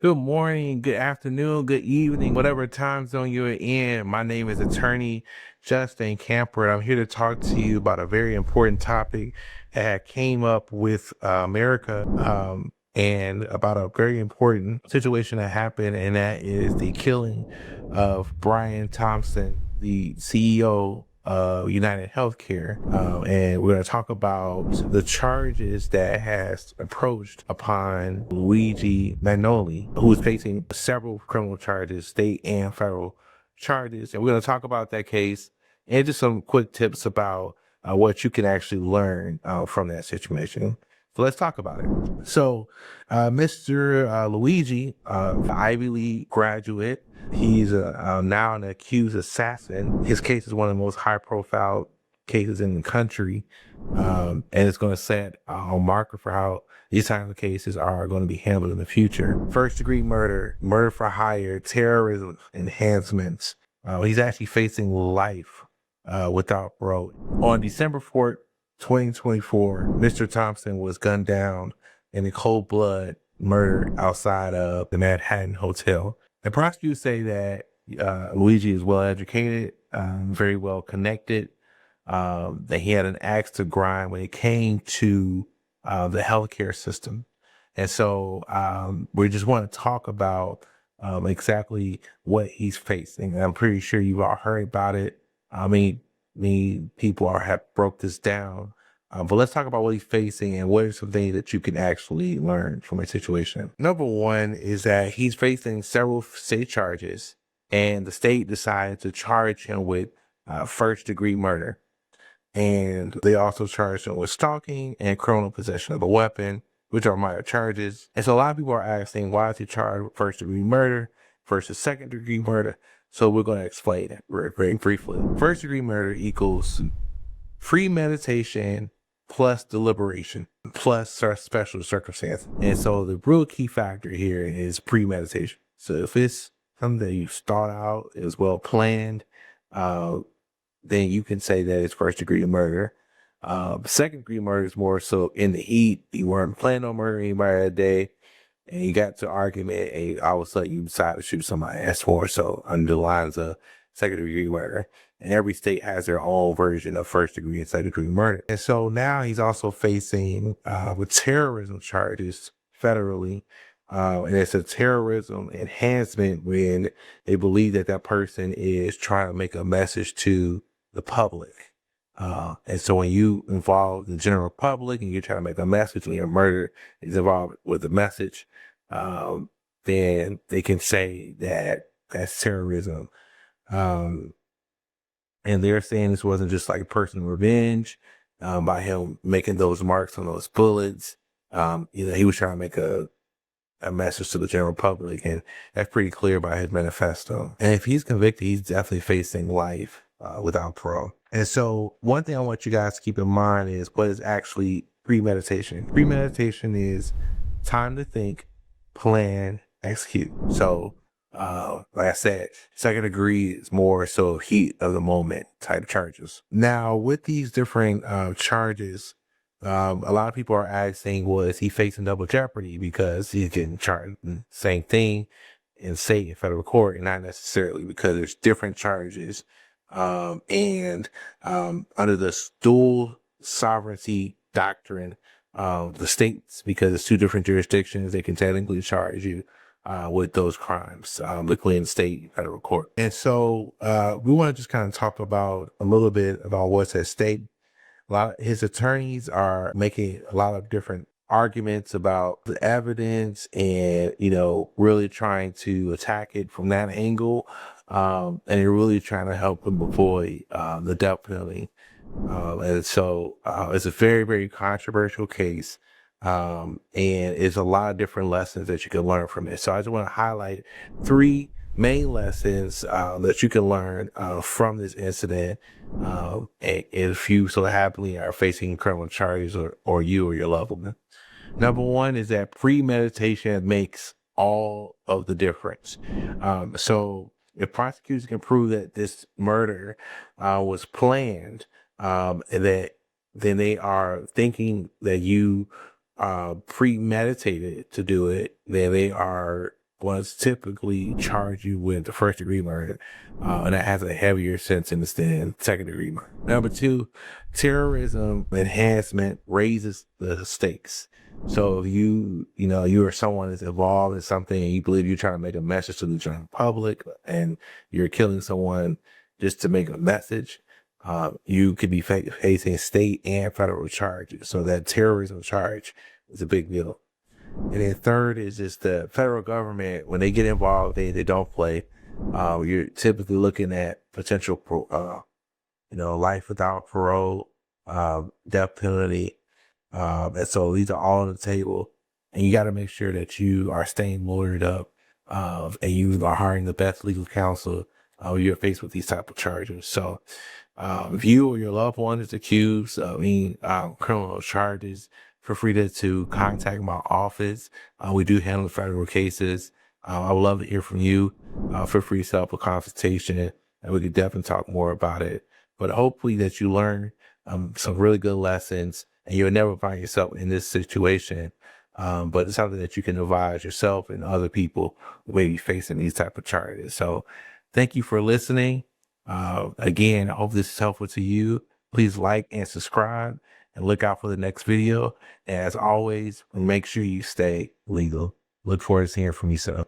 Good morning, good afternoon, good evening, whatever time zone you're in. My name is Attorney Justin Camper. I'm here to talk to you about a very important topic that came up with America and about a very important situation that happened, and that is the killing of Brian Thompson, the CEO United Healthcare, and we're going to talk about the charges that has approached upon Luigi Mangione, who is facing several criminal charges, state and federal charges, and we're going to talk about that case and just some quick tips about what you can actually learn from that situation. So let's talk about it. So, Mr. Luigi, Ivy League graduate, he's now an accused assassin. His case is one of the most high-profile cases in the country, and it's going to set a marker for how these types of cases are going to be handled in the future. First-degree murder, murder for hire, terrorism enhancements. He's actually facing life without parole. On December 4th, 2024, Mr. Thompson was gunned down in a cold blood murder outside of the Manhattan Hotel. The prosecutors say that Luigi is well educated, very well connected, that he had an axe to grind when it came to the healthcare system. And so we just want to talk about exactly what he's facing. And I'm pretty sure you've all heard about it. Many people have broke this down. But let's talk about what he's facing and what are some things that you can actually learn from a situation. Number one is that he's facing several state charges, and the state decided to charge him with first-degree murder. And they also charged him with stalking and criminal possession of a weapon, which are minor charges. And so a lot of people are asking, why is he charged with first-degree murder versus second-degree murder? So we're going to explain it very briefly. First-degree murder equals premeditation plus deliberation plus special circumstance. And so the real key factor here is premeditation. So if it's something that you start out, it was well planned, then you can say that it's first degree murder. Second degree murder is more so in the heat. You weren't planning on murdering anybody that day, and you got to argument, and all of a sudden you decide to shoot somebody. That's more so under the lines of second degree murder. And every state has their own version of first degree and second degree murder. And so now he's also facing with terrorism charges federally. And it's a terrorism enhancement when they believe that that person is trying to make a message to the public. And so when you involve the general public and you're trying to make a message and your murder is involved with the message, then they can say that that's terrorism. And they're saying this wasn't just like personal revenge by him making those marks on those bullets. He was trying to make a message to the general public, and that's pretty clear by his manifesto. And if he's convicted, he's definitely facing life without parole. And so one thing I want you guys to keep in mind is what is actually premeditation. Premeditation is time to think, plan, execute. So like I said, second degree is more so heat of the moment type charges. Now with these different charges, a lot of people are asking, well, is he facing double jeopardy because he's getting charged the same thing in state and federal court, and not necessarily, because there's different charges. And under the dual sovereignty doctrine, the states, because it's two different jurisdictions, they can technically charge you with those crimes, locally in state and federal court. And so we want to just kind of talk about a little bit about what's at stake. His attorneys are making a lot of different arguments about the evidence and, really trying to attack it from that angle. And they're really trying to help him avoid the death penalty. And so it's a very, very controversial case. And it's a lot of different lessons that you can learn from it. So I just want to highlight 3 main lessons that you can learn from this incident. And if you so happily are facing criminal charges, or you or your loved one. Number one is that premeditation makes all of the difference. So if prosecutors can prove that this murder was planned, and that then they are thinking that you premeditated to do it, then they are going to typically charge you with the first degree murder, and that has a heavier sentence than second degree murder. Number two, terrorism enhancement raises the stakes. So if you or someone is involved in something and you believe you're trying to make a message to the general public and you're killing someone just to make a message, you could be facing state and federal charges. So that terrorism charge is a big deal. And then third is just the federal government, when they get involved, they don't play. You're typically looking at potential, life without parole, death penalty. And so these are all on the table, and you got to make sure that you are staying lawyered up, and you are hiring the best legal counsel when you're faced with these type of charges. So, if you or your loved one is accused of any criminal charges, feel free to contact my office. We do handle federal cases. I would love to hear from you. Feel free to set up a consultation, and we could definitely talk more about it. But hopefully that you learn some really good lessons, and you'll never find yourself in this situation. But it's something that you can advise yourself and other people who may be facing these type of charges. So thank you for listening. Again, I hope this is helpful to you. Please like and subscribe and look out for the next video. And as always, make sure you stay legal. Look forward to hearing from you soon.